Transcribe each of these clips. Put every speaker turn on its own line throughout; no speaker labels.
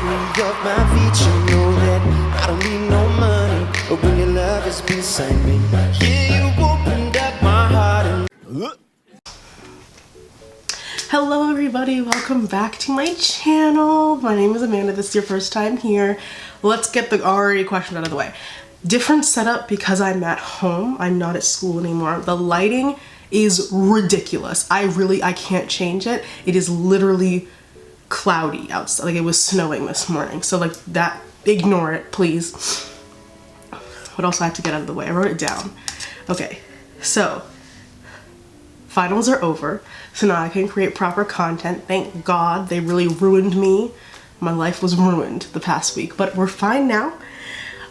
me off my feet, you know that I don't need no money, but when your love is beside me, yeah, you opened up my heart and
Hello everybody, welcome back to my channel. My name is Amanda. This is your first time here. Let's get the already question out of the way. Different setup because I'm at home. I'm not at school anymore. The lighting is ridiculous. I can't change it. It is literally cloudy outside. Like it was snowing this morning. So like that, ignore it, please. What else I have to get out of the way? I wrote it down. Okay, so finals are over, so now I can create proper content. Thank God, they really ruined me. My life was ruined the past week, but we're fine now.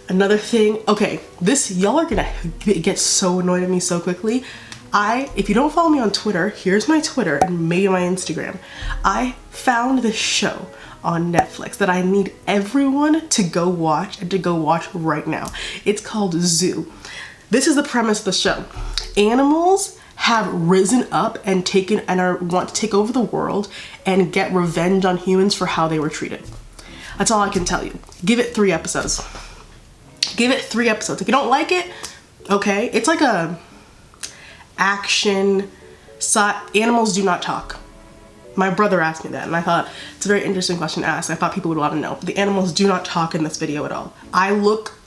Another thing, okay, y'all are gonna get so annoyed at me so quickly. If you don't follow me on Twitter, here's my Twitter and maybe my Instagram. I found this show on Netflix that I need everyone to go watch and to go watch right now. It's called Zoo. This is the premise of the show. Animals have risen up and want to take over the world and get revenge on humans for how they were treated. That's all I can tell you. Give it 3 episodes. Give it 3 episodes. If you don't like it, okay, it's like a action. Animals do not talk. My brother asked me that and I thought it's a very interesting question to ask. I thought people would want to know. The animals do not talk in this video at all. I look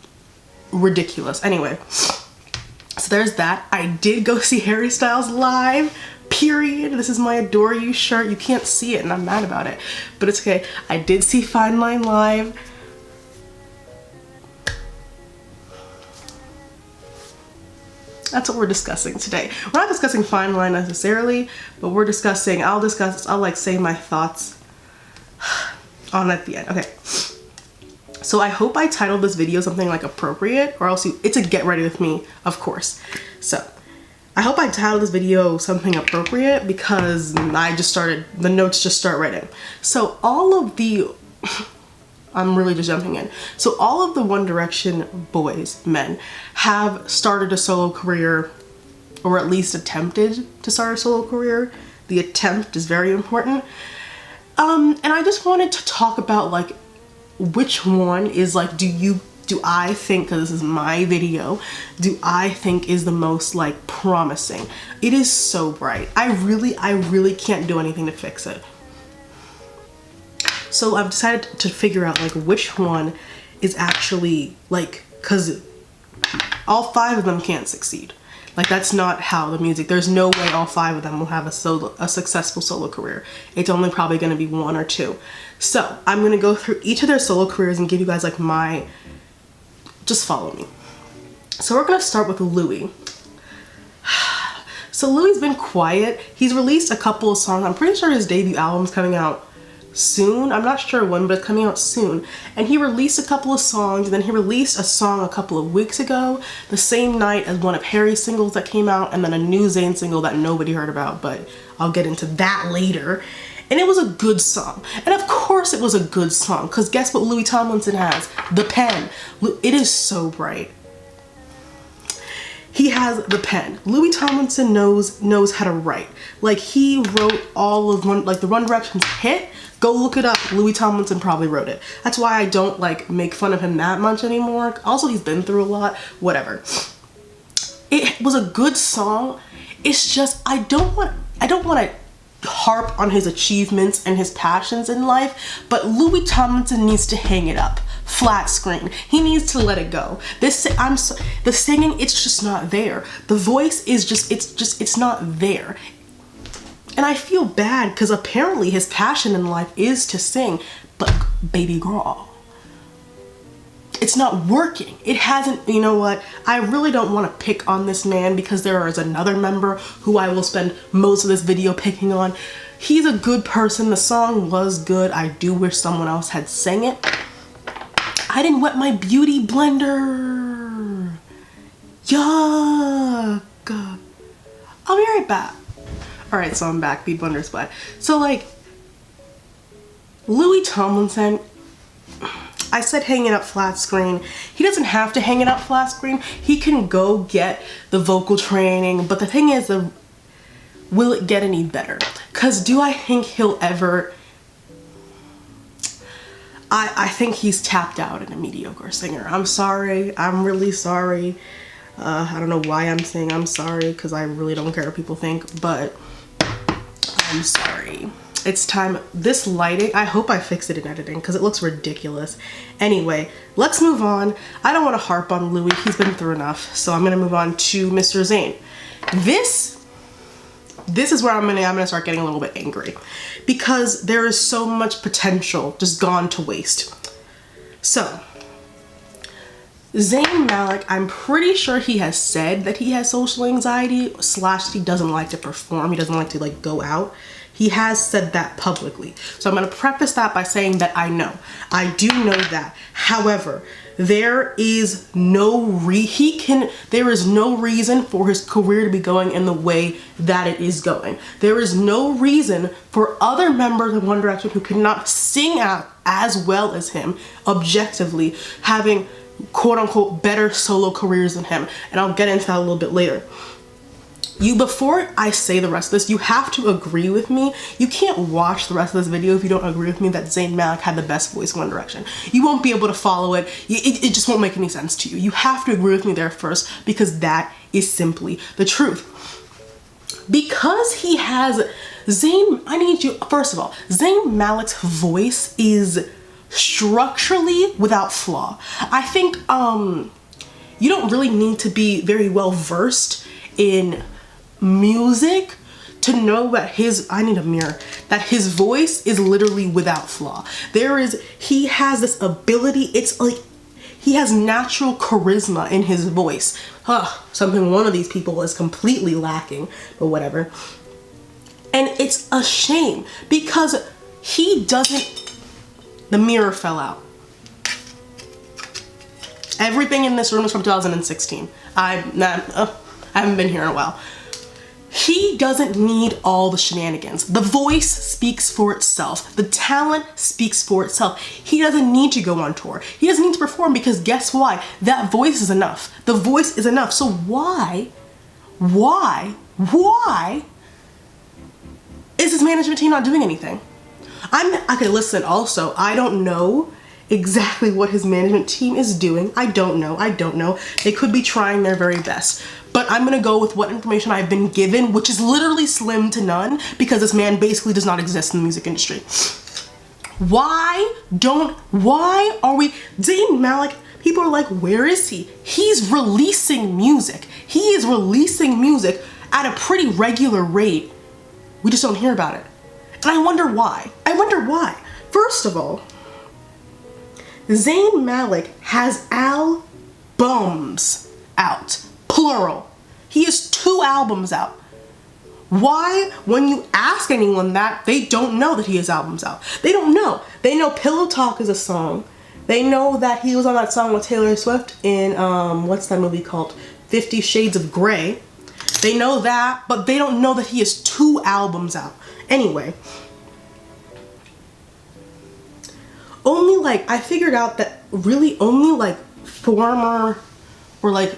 ridiculous. Anyway, so there's that. I did go see Harry Styles live, period. This is my Adore You shirt. You can't see it and I'm mad about it, but it's okay. I did see Fine Line live. That's what we're discussing today. We're not discussing Fine Line necessarily, but I'll like say my thoughts on at the end. Okay. So I hope I titled this video something like appropriate, or else it's a get ready with me, of course. So I hope I titled this video something appropriate because the notes just start right in. So I'm really just jumping in. So all of the One Direction men, have started a solo career, or at least attempted to start a solo career. The attempt is very important. And I just wanted to talk about like, which one is like, do I think, because this is my video, do I think is the most like promising? It is so bright. I really can't do anything to fix it. So I've decided to figure out like which one is actually like, cause all 5 of them can't succeed. Like that's not how the music, there's no way all 5 of them will have a successful solo career. It's only probably gonna be 1 or 2. So I'm gonna go through each of their solo careers and give you guys like just follow me. So we're gonna start with Louis. So Louis's been quiet. He's released a couple of songs. I'm pretty sure his debut album's coming out soon. I'm not sure when, but it's coming out soon. And he released a couple of songs, and then he released a song a couple of weeks ago, the same night as one of Harry's singles that came out, and then a new Zayn single that nobody heard about, but I'll get into that later. And it was a good song. And of course it was a good song, because guess what Louis Tomlinson has? The pen. It is so bright. He has the pen. Louis Tomlinson knows how to write. Like he wrote all of the One Direction's hit. Go look it up. Louis Tomlinson probably wrote it. That's why I don't like make fun of him that much anymore. Also, he's been through a lot. Whatever. It was a good song. It's just I don't want to harp on his achievements and his passions in life, but Louis Tomlinson needs to hang it up. Flat screen. He needs to let it go. The singing, it's just not there. The voice is it's not there. And I feel bad because apparently his passion in life is to sing, but baby girl, it's not working. It hasn't, you know what? I really don't want to pick on this man because there is another member who I will spend most of this video picking on. He's a good person. The song was good. I do wish someone else had sang it. I didn't wet my beauty blender. Yuck. I'll be right back. All right, so I'm back. Beauty blender splat. So like, Louis Tomlinson, I said hang it up flat screen. He doesn't have to hang it up flat screen. He can go get the vocal training. But the thing is, will it get any better? Because do I think he'll ever... I think he's tapped out in a mediocre singer. I'm sorry. I'm really sorry. I don't know why I'm saying I'm sorry, because I really don't care what people think, but I'm sorry. It's time. This lighting, I hope I fixed it in editing because it looks ridiculous. Anyway, let's move on. I don't want to harp on Louis. He's been through enough. So I'm going to move on to Mr. Zayn. This is where I'm gonna start getting a little bit angry, because there is so much potential just gone to waste. So Zayn Malik, I'm pretty sure he has said that he has social anxiety / he doesn't like to perform. He doesn't like to go out. He has said that publicly. So I'm going to preface that by saying that I know. I do know that. However, there is no reason for his career to be going in the way that it is going. There is no reason for other members of One Direction who cannot sing out as well as him, objectively, having quote unquote better solo careers than him. And I'll get into that a little bit later. Before I say the rest of this, you have to agree with me. You can't watch the rest of this video if you don't agree with me that Zayn Malik had the best voice in One Direction. You won't be able to follow it. It just won't make any sense to you. You have to agree with me there first, because that is simply the truth. Because he has first of all, Zayn Malik's voice is structurally without flaw. I think you don't really need to be very well versed in music to know that that his voice is literally without flaw. He has this ability, it's like he has natural charisma in his voice. Something one of these people is completely lacking, but whatever. And it's a shame because the mirror fell out. Everything in this room is from 2016. I haven't been here in a while. He doesn't need all the shenanigans. The voice speaks for itself. The talent speaks for itself. He doesn't need to go on tour. He doesn't need to perform, because guess why? That voice is enough. The voice is enough. So why is his management team not doing anything? Okay, listen, also, I don't know exactly what his management team is doing. I don't know. They could be trying their very best. But I'm gonna go with what information I've been given, which is literally slim to none, because this man basically does not exist in the music industry. Why are we, Zayn Malik, people are like, where is he? He's releasing music. He is releasing music at a pretty regular rate. We just don't hear about it. And I wonder why. First of all, Zayn Malik has albums out, plural. He has 2 albums out. Why, when you ask anyone that, they don't know that he has albums out? They don't know. They know Pillow Talk is a song. They know that he was on that song with Taylor Swift in, what's that movie called? 50 Shades of Grey. They know that, but they don't know that he has 2 albums out. Anyway, I figured out that really only former or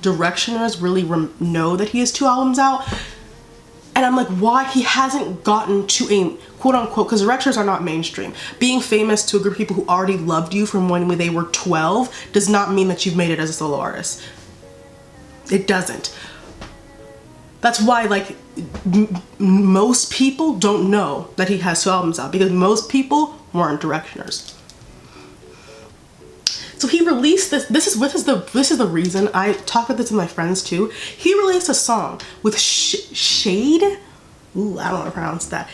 Directioners really know that he has 2 albums out. And I'm like, why he hasn't gotten to a quote unquote, because Directioners are not mainstream. Being famous to a group of people who already loved you from when they were 12 does not mean that you've made it as a solo artist. It doesn't. That's why most people don't know that he has 2 albums out, because most people weren't Directioners. So he released this. This is the reason I talk about this with my friends too. He released a song with Shade. Ooh, I don't want to pronounce that.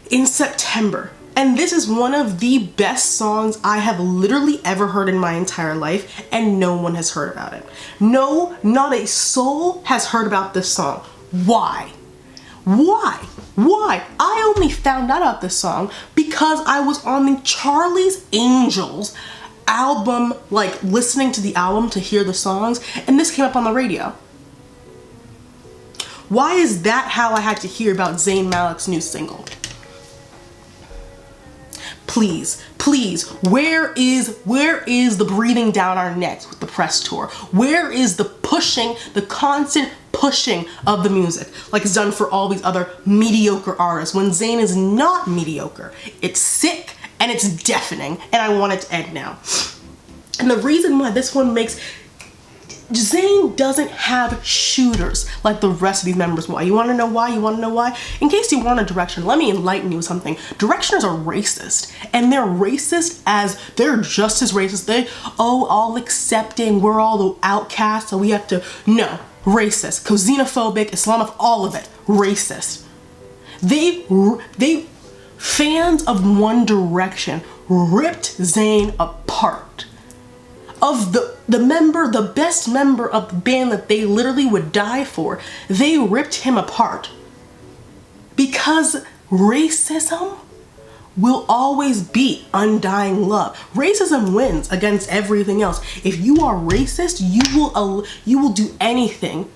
In September, and this is one of the best songs I have literally ever heard in my entire life, and no one has heard about it. No, not a soul has heard about this song. Why? I only found out about this song because I was on the Charlie's Angels album, listening to the album to hear the songs, and this came up on the radio. Why is that how I had to hear about Zayn Malik's new single? Please, where is the breathing down our necks with the press tour? Where is the constant pushing of the music like it's done for all these other mediocre artists, when Zayn is not mediocre? It's sick and it's deafening, and I want it to end now. And the reason why this one makes Zayn doesn't have shooters like the rest of these members. Why? You want to know why? You want to know why? In case you want a direction, let me enlighten you with something. Directioners are racist, and they're racist as they're just as racist. They all accepting. We're all the outcasts, so we have to no racist, xenophobic, Islamophobic, all of it racist. They fans of One Direction ripped Zayn apart. Of the best member of the band that they literally would die for, they ripped him apart. Because racism will always be undying love. Racism wins against everything else. If you are racist, you will do anything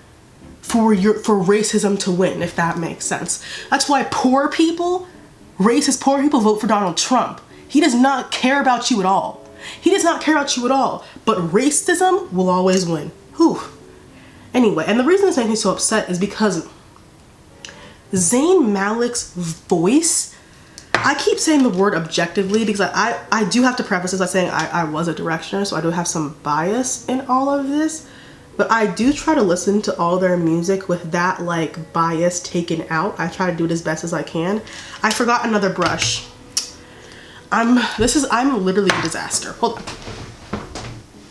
for racism to win, if that makes sense. That's why racist poor people vote for Donald Trump. He does not care about you at all. He does not care about you at all, but racism will always win. Whew. Anyway, and the reason this makes me so upset is because Zayn Malik's voice, I keep saying the word objectively because I do have to preface this by saying I was a directioner, so I do have some bias in all of this, but I do try to listen to all their music with that like bias taken out. I try to do it as best as I can. I forgot another brush. I'm literally a disaster. Hold on.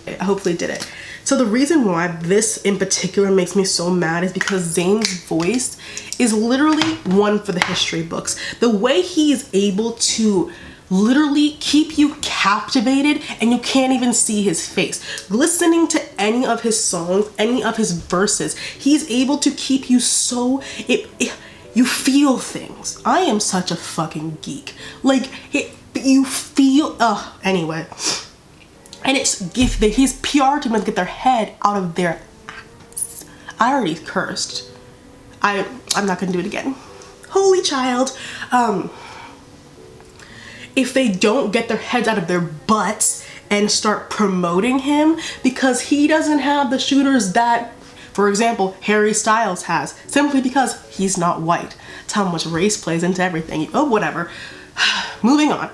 I hopefully did it. So the reason why this in particular makes me so mad is because Zayn's voice is literally one for the history books. The way he is able to literally keep you captivated and you can't even see his face. Listening to any of his songs, any of his verses, he's able to keep you so... you feel things. I am such a fucking geek. Like, you feel, anyway. And it's if his PR team must get their head out of their ass. I already cursed. I'm not gonna do it again. Holy child. If they don't get their heads out of their butts and start promoting him, because he doesn't have the shooters that, for example, Harry Styles has, simply because he's not white. That's how much race plays into everything. Oh, whatever. Moving on.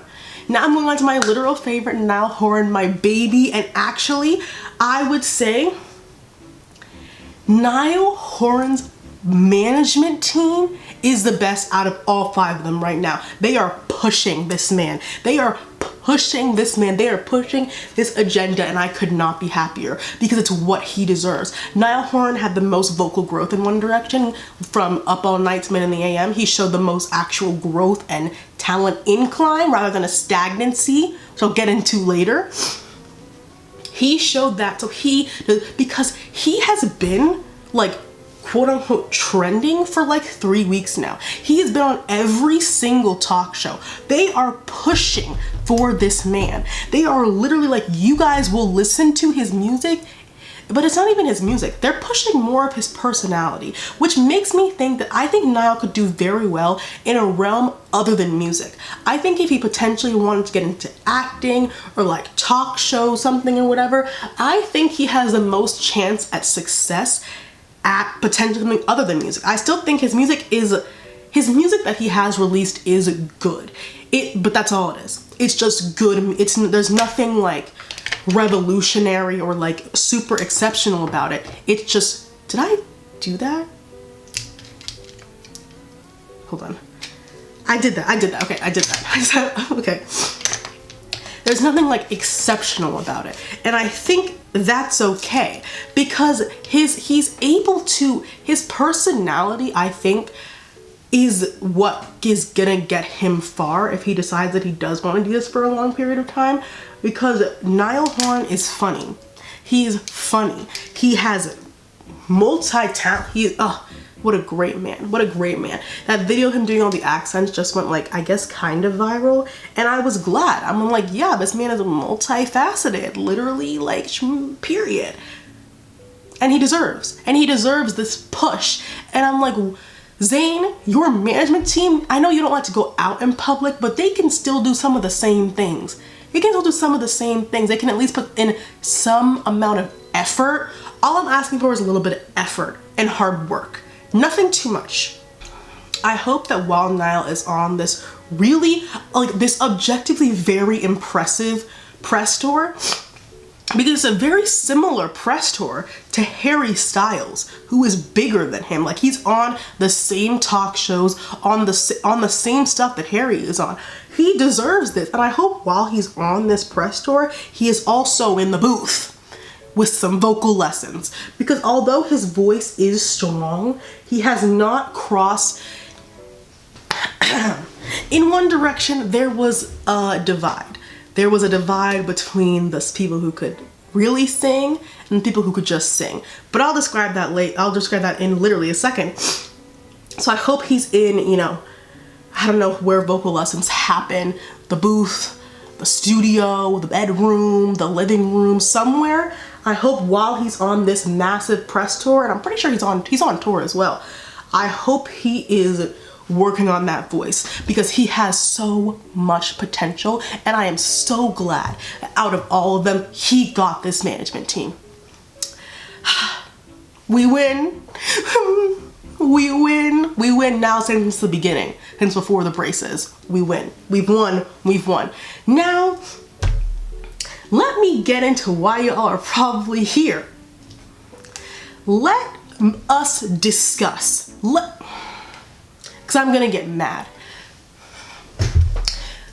Now I'm going on to my literal favorite, Niall Horan, my baby, and actually, I would say Niall Horan's management team is the best out of all 5 of them right now. They are pushing this man. They are pushing this man. They are pushing this agenda, and I could not be happier because it's what he deserves. Niall Horan had the most vocal growth in One Direction from Up All Night, Men in the AM. He showed the most actual growth and talent incline rather than a stagnancy, which I'll get into later. He showed that, so because he has been like quote unquote trending for like 3 weeks now. He has been on every single talk show. They are pushing for this man. They are literally like, you guys will listen to his music, but it's not even his music. They're pushing more of his personality, which makes me think that I think Niall could do very well in a realm other than music. I think if he potentially wanted to get into acting or like talk show something or whatever, I think he has the most chance at success at potentially something other than music. I still think his music that he has released is good. But that's all it is. It's just good. There's nothing like revolutionary or like super exceptional about it. It's just, did I do that? Hold on. I did that. Okay, I did that. Okay. There's nothing like exceptional about it. And I think that's okay because his personality, I think, is what is gonna get him far if he decides that he does want to do this for a long period of time, because Niall Horan is funny. He's funny. He has multi-talent. What a great man. What a great man. That video of him doing all the accents just went like, I guess, kind of viral. And I was glad. I'm like, yeah, this man is multifaceted. Literally, like, period. And he deserves this push. And I'm like, Zayn, your management team, I know you don't like to go out in public, but they can still do some of the same things. They can still do some of the same things. They can at least put in some amount of effort. All I'm asking for is a little bit of effort and hard work. Nothing too much. I hope that while Niall is on this really like this objectively very impressive press tour, because it's a very similar press tour to Harry Styles, who is bigger than him. Like, he's on the same talk shows, on the same stuff that Harry is on. He deserves this, and I hope while he's on this press tour, he is also in the booth with some vocal lessons, because although his voice is strong, he has not crossed. In One Direction, there was a divide. There was a divide between the people who could really sing and people who could just sing. But I'll describe that I'll describe that in literally a second. So I hope he's in, you know, I don't know where vocal lessons happen, the booth, the studio, the bedroom, the living room, somewhere. I hope while he's on this massive press tour, and I'm pretty sure he's on tour as well, I hope he is working on that voice, because he has so much potential, and I am so glad that out of all of them, he got this management team. We win. We win. We win now since the beginning, since before the braces. We win. We've won. We've won. Now, let me get into why y'all are probably here. Let us discuss. Because I'm gonna get mad.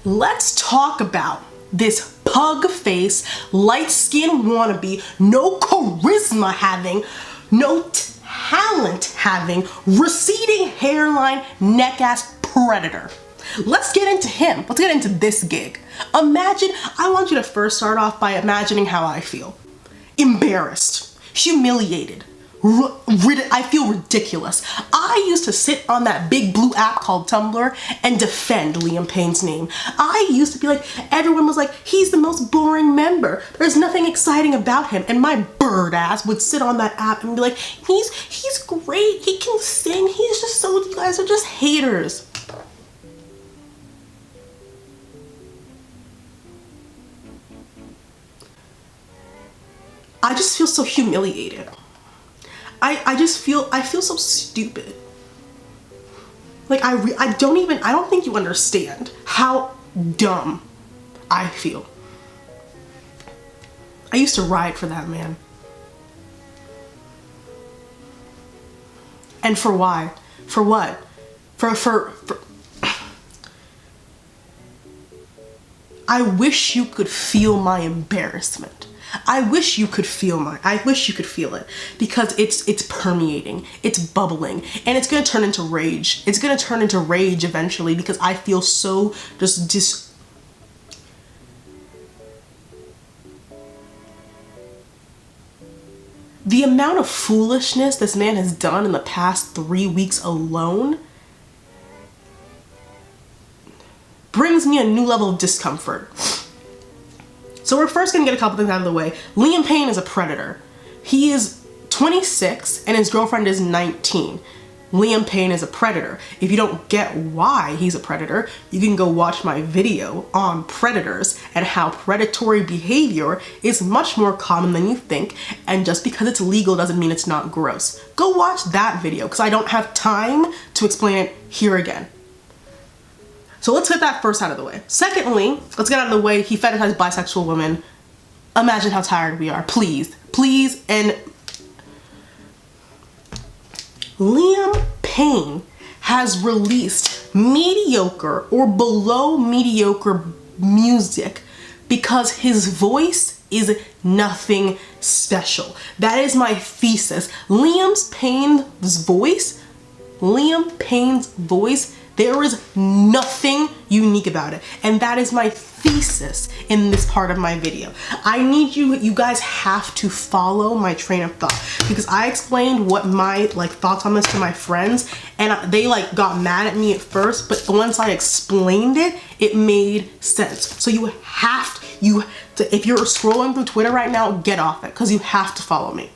Let's talk about this pug face, light skin wannabe, no charisma having, no talent having, receding hairline, neck ass predator. Let's get into him. Let's get into this gig. I want you to first start off by imagining how I feel. Embarrassed, humiliated, I feel ridiculous. I used to sit on that big blue app called Tumblr and defend Liam Payne's name. I used to be like, everyone was like, he's the most boring member. There's nothing exciting about him. And my bird ass would sit on that app and be like, he's great. He can sing. He's just so, you guys are just haters. I just feel so humiliated. I feel so stupid. Like, I don't think you understand how dumb I feel. I used to ride for that man. And for why? For what? For I wish you could feel my embarrassment. I wish you could feel it, because it's permeating, it's bubbling, and it's gonna turn into rage. It's gonna turn into rage eventually, because I feel so the amount of foolishness this man has done in the past 3 weeks alone brings me a new level of discomfort. So we're first gonna get a couple things out of the way. Liam Payne is a predator. He is 26 and his girlfriend is 19. Liam Payne is a predator. If you don't get why he's a predator, you can go watch my video on predators and how predatory behavior is much more common than you think, and just because it's legal doesn't mean it's not gross. Go watch that video, because I don't have time to explain it here again. So let's get that first out of the way. Secondly, let's get out of the way, he fetishizes bisexual women. Imagine how tired we are, please. Please. And Liam Payne has released mediocre or below mediocre music because his voice is nothing special. That is my thesis. Liam Payne's voice, there is nothing unique about it. And that is my thesis in this part of my video. I need you guys have to follow my train of thought, because I explained what my thoughts on this to my friends, and they got mad at me at first, but once I explained it, it made sense. So you have to, if you're scrolling through Twitter right now, get off it, because you have to follow me.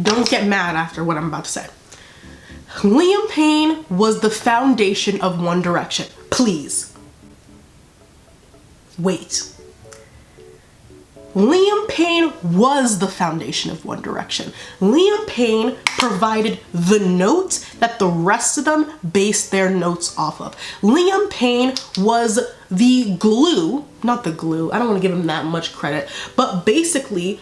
Don't get mad after what I'm about to say. Liam Payne was the foundation of One Direction. Please. Wait. Liam Payne was the foundation of One Direction. Liam Payne provided the notes that the rest of them based their notes off of. Liam Payne was the glue, not the glue, I don't want to give him that much credit, but basically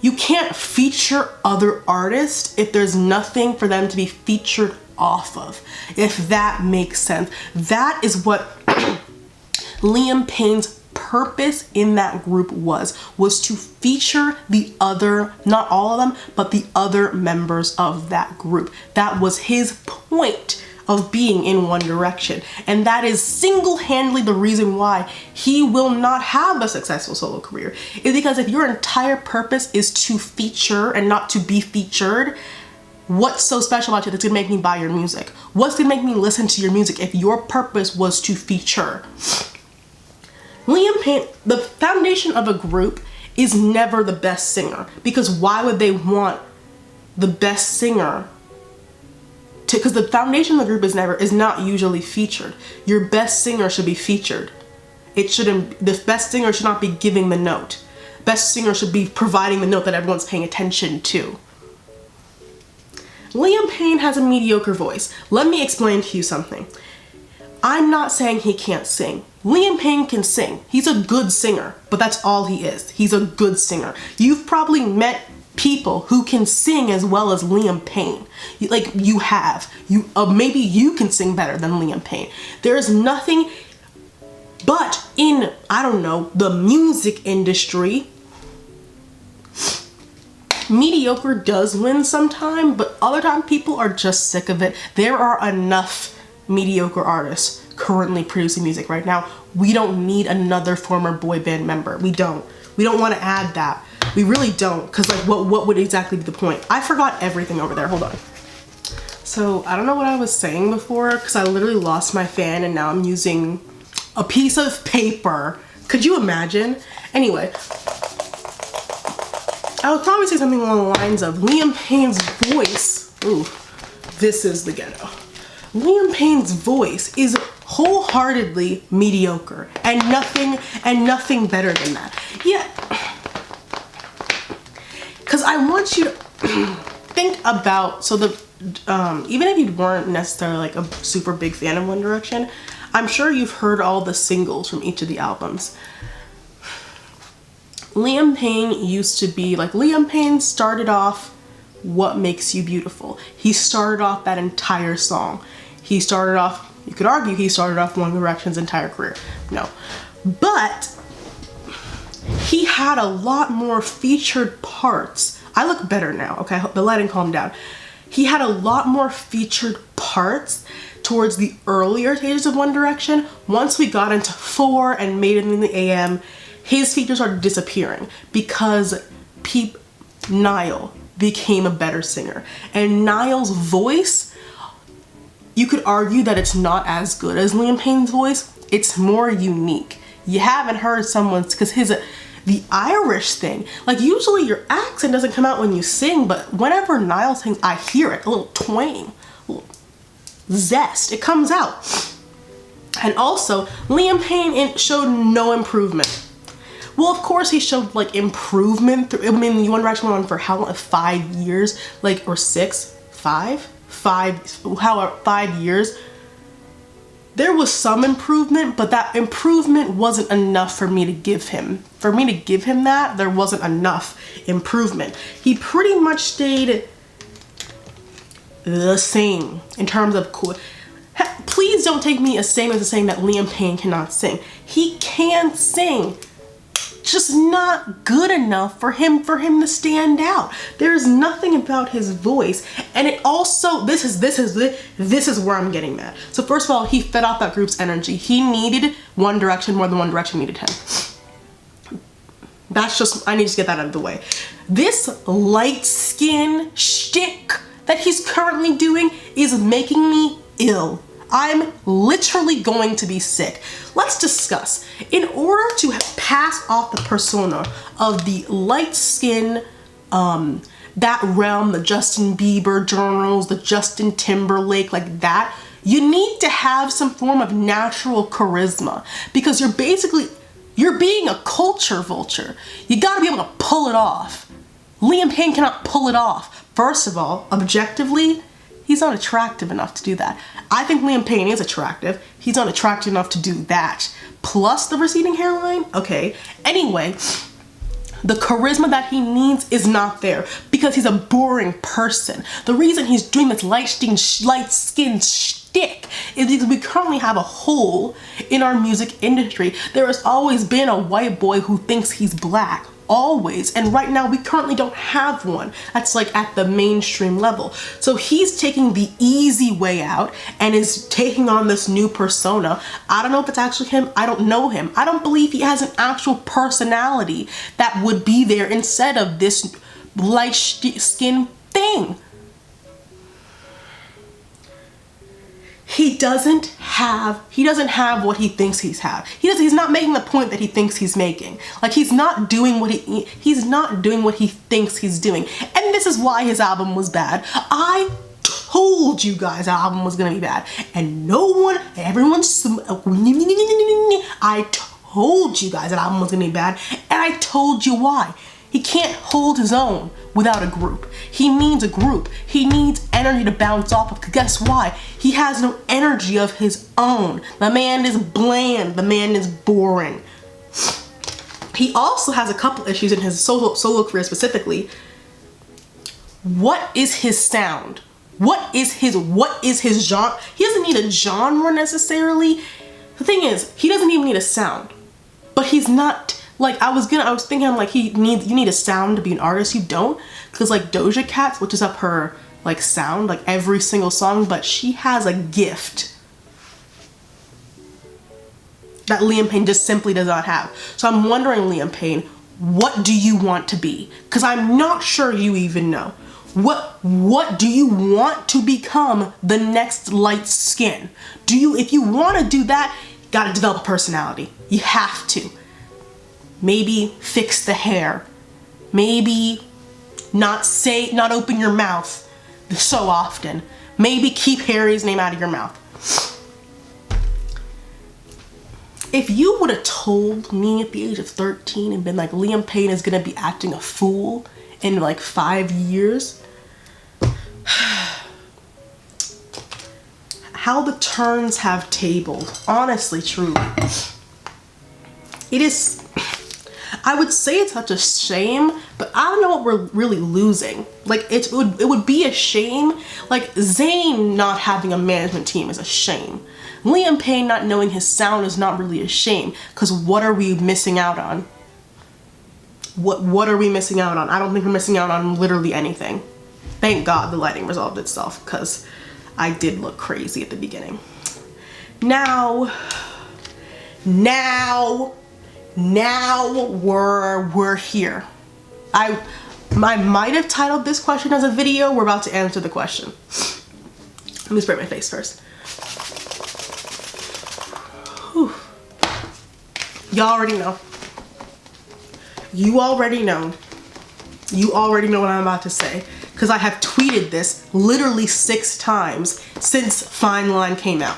you can't feature other artists if there's nothing for them to be featured off of, if that makes sense. That is what Liam Payne's purpose in that group was to feature the other, not all of them, but the other members of that group. That was his point of being in One Direction. And that is single-handedly the reason why he will not have a successful solo career. Is because if your entire purpose is to feature and not to be featured, what's so special about you that's gonna make me buy your music? What's gonna make me listen to your music if your purpose was to feature? Liam Payne, the foundation of a group is never the best singer, because why would they want the best singer to, because the foundation of the group is not usually featured. Your best singer should be featured. The best singer should not be giving the note. Best singer should be providing the note that everyone's paying attention to. Liam Payne has a mediocre voice. Let me explain to you something. I'm not saying he can't sing. Liam Payne can sing. He's a good singer, but that's all he is. He's a good singer. You've probably met people who can sing as well as Liam Payne. Maybe you can sing better than Liam Payne. There is nothing, but in, I don't know, the music industry, mediocre does win sometime, but other time people are just sick of it. There are enough mediocre artists currently producing music right now. We don't need another former boy band member. We don't want to add that. We really don't, because like what would exactly be the point? I forgot everything over there. Hold on. So I don't know what I was saying before, because I literally lost my fan and now I'm using a piece of paper. Could you imagine? Anyway, I would probably say something along the lines of Liam Payne's voice. Ooh, this is the ghetto. Liam Payne's voice is wholeheartedly mediocre and nothing better than that. Yeah, because I want you to think about, so even if you weren't necessarily like a super big fan of One Direction, I'm sure you've heard all the singles from each of the albums. Liam Payne started off What Makes You Beautiful. He started off that entire song. He started off, you could argue he started off One Direction's entire career. No. But he had a lot more featured parts. I look better now, okay? The lighting calmed down. He had a lot more featured parts towards the earlier stages of One Direction. Once we got into 4 and Made It in the AM, his features started disappearing because Niall became a better singer. And Niall's voice, you could argue that it's not as good as Liam Payne's voice. It's more unique. You haven't heard someone's, because the Irish thing, like usually your accent doesn't come out when you sing, but whenever Niall sings, I hear it, a little twang, a little zest, it comes out. And also, Liam Payne showed no improvement. Well, of course he showed like improvement through, One Direction went on for how long? 5 years, like, or 6, 5 years. There was some improvement, but that improvement wasn't enough for me to give him. For me to give him that, there wasn't enough improvement. He pretty much stayed the same in terms of cool. Please don't take me as same as saying that Liam Payne cannot sing. He can sing, just not good enough for him to stand out. There's nothing about his voice, and it also, this is where I'm getting at. So first of all, he fed off that group's energy. He needed One Direction more than One Direction needed him. That's just, I need to get that out of the way. This light skin shtick that he's currently doing is making me ill. I'm literally going to be sick. Let's discuss. In order to pass off the persona of the light skin, that realm, the Justin Bieber journals, the Justin Timberlake, like that, You need to have some form of natural charisma because you're being a culture vulture. You gotta be able to pull it off. Liam Payne cannot pull it off. First of all, objectively, he's not attractive enough to do that. I think Liam Payne is attractive. He's not attractive enough to do that. Plus the receding hairline? Okay. Anyway, the charisma that he needs is not there because he's a boring person. The reason he's doing this light-skinned shtick is because we currently have a hole in our music industry. There has always been a white boy who thinks he's black. Always. And right now we currently don't have one that's like at the mainstream level. So he's taking the easy way out and is taking on this new persona. I don't know if it's actually him. I don't know him. I don't believe he has an actual personality that would be there instead of this light skin thing. He doesn't have what he thinks he's not making the point that he thinks he's making. Like he's not doing what he thinks he's doing. And this is why his album was bad. I told you guys the album was gonna be bad. And I told you guys that album was gonna be bad. And I told you why. He can't hold his own without a group. He needs a group. He needs energy to bounce off of. Guess why? He has no energy of his own. The man is bland. The man is boring. He also has a couple issues in his solo career specifically. What is his sound? What is his genre? He doesn't need a genre necessarily. The thing is, he doesn't even need a sound. But he's not. Like I was thinking I'm like you need a sound to be an artist. You don't, because like Doja Cat switches up her like sound like every single song, but she has a gift that Liam Payne just simply does not have. So I'm wondering, Liam Payne, what do you want to be? Because I'm not sure you even know. What do you want to become the next light skin? If you want to do that, you gotta develop a personality. You have to. Maybe fix the hair. Maybe not open your mouth so often. Maybe keep Harry's name out of your mouth. If you would have told me at the age of 13 and been like, Liam Payne is gonna be acting a fool in like 5 years, how the turns have tabled. Honestly, truly. It is, I would say it's such a shame, but I don't know what we're really losing. Like it would be a shame. Like Zayn not having a management team is a shame. Liam Payne not knowing his sound is not really a shame, because what are we missing out on? What are we missing out on? I don't think we're missing out on literally anything. Thank God the lighting resolved itself, because I did look crazy at the beginning. Now we're here. I might have titled this question as a video. We're about to answer the question. Let me spray my face first. Whew. Y'all already know. You already know what I'm about to say, because I have tweeted this literally 6 times since Fine Line came out.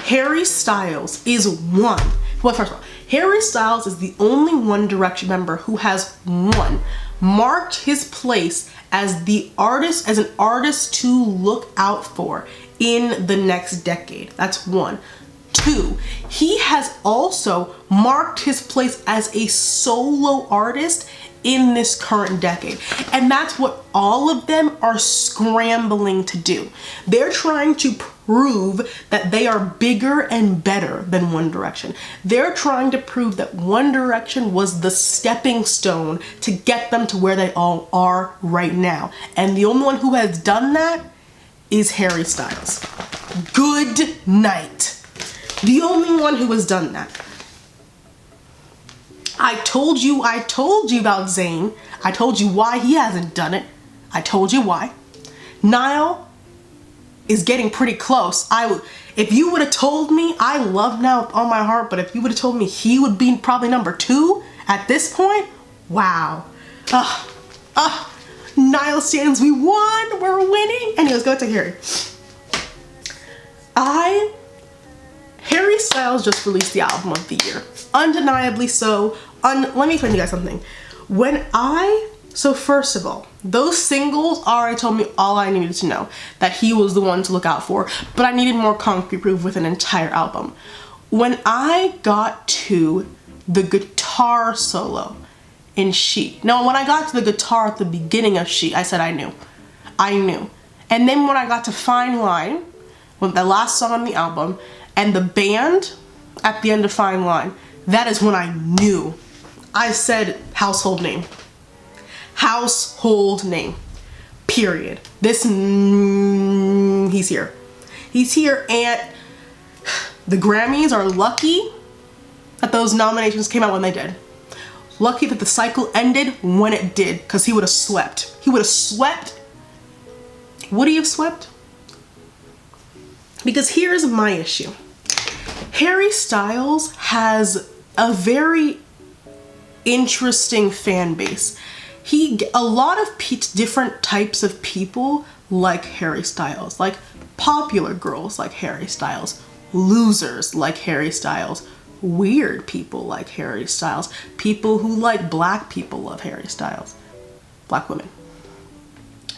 Harry Styles is one. Well, first of all, Harry Styles is the only One Direction member who has marked his place as an artist to look out for in the next decade. That's 1. 2, he has also marked his place as a solo artist in this current decade. And that's what all of them are scrambling to do. They're trying to prove that they are bigger and better than One Direction. They're trying to prove that One Direction was the stepping stone to get them to where they all are right now. And the only one who has done that is Harry Styles. Good night. The only one who has done that. I told you about Zayn. I told you why he hasn't done it. I told you why. Niall is getting pretty close. If you would have told me, I love Niall with all my heart, but if you would have told me he would be probably number 2 at this point, wow. Niall stands, we won, we're winning. Anyways, go to Harry. Harry Styles just released the album of the year. Undeniably so. Let me explain to you guys something. So first of all, those singles already told me all I needed to know, that he was the one to look out for, but I needed more concrete proof with an entire album. When I got to the guitar solo in She, no, when I got to the guitar at the beginning of She, I said I knew. And then when I got to Fine Line, with the last song on the album, and the band at the end of Fine Line, that is when I knew. I said household name. Household name. Period. He's here. He's here, and the Grammys are lucky that those nominations came out when they did. Lucky that the cycle ended when it did, because he would have swept. He would have swept. Would he have swept? Because here's my issue. Harry Styles has a very interesting fan base. A lot of different types of people like Harry Styles, like popular girls like Harry Styles, losers like Harry Styles, weird people like Harry Styles, people who like black people love Harry Styles, black women,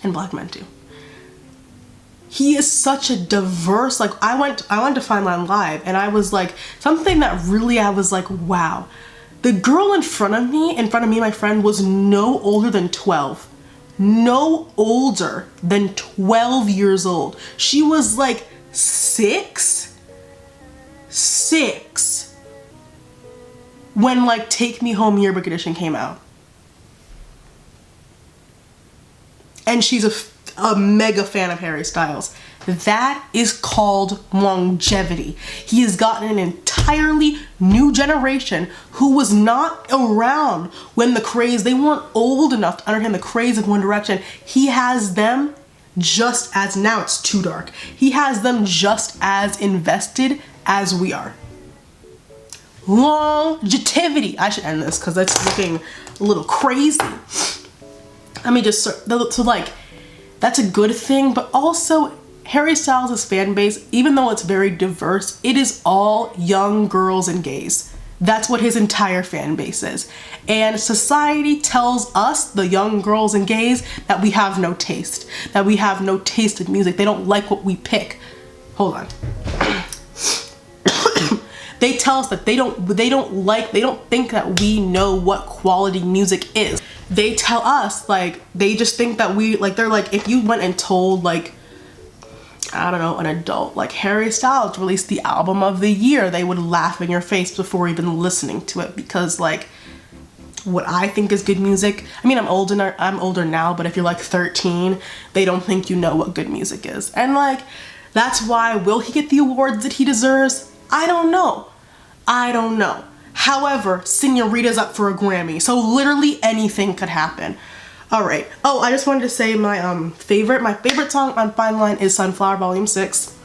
and black men too. He is such a diverse, like I went to Fine Line Live, and I was like, something that really I was like, wow. The girl in front of me and my friend, was no older than 12. No older than 12 years old. She was like 6 when like Take Me Home Yearbook Edition came out. And she's a mega fan of Harry Styles. That is called longevity. He has gotten an entirely new generation who was not around when the craze, they weren't old enough to understand the craze of One Direction. He has them just as, now it's too dark, he has them just as invested as we are. Longevity. I should end this because that's looking a little crazy. Let me just, so like, that's a good thing, but also Harry Styles' fan base, even though it's very diverse, it is all young girls and gays. That's what his entire fan base is. And society tells us, the young girls and gays, that we have no taste. That we have no taste in music. They don't like what we pick. Hold on. They tell us that they don't think that we know what quality music is. They tell us, like, they just think that they're like, if you went and told, like, I don't know, an adult, like Harry Styles released the album of the year, they would laugh in your face before even listening to it, because like, what I think is good music, I mean, I'm older now, but if you're like 13, they don't think you know what good music is. And like, that's why, will he get the awards that he deserves? I don't know. However, Senorita's up for a Grammy, so literally anything could happen. All right. Oh, I just wanted to say my favorite song on Fine Line is Sunflower Volume 6.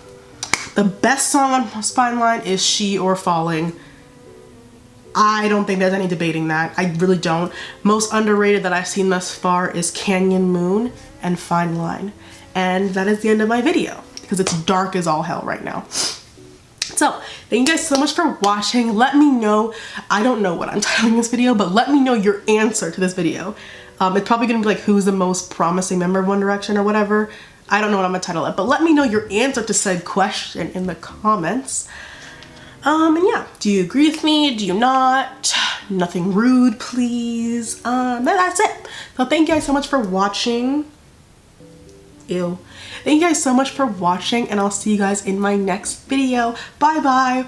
The best song on Fine Line is She or Falling. I don't think there's any debating that. I really don't. Most underrated that I've seen thus far is Canyon Moon and Fine Line. And that is the end of my video, because it's dark as all hell right now. So, thank you guys so much for watching. Let me know, I don't know what I'm titling this video, but let me know your answer to this video. It's probably gonna be like, who's the most promising member of One Direction or whatever. I don't know what I'm gonna title it, but let me know your answer to said question in the comments. And yeah, do you agree with me? Do you not? Nothing rude, please. That's it. So thank you guys so much for watching. Ew. Thank you guys so much for watching, and I'll see you guys in my next video. Bye bye.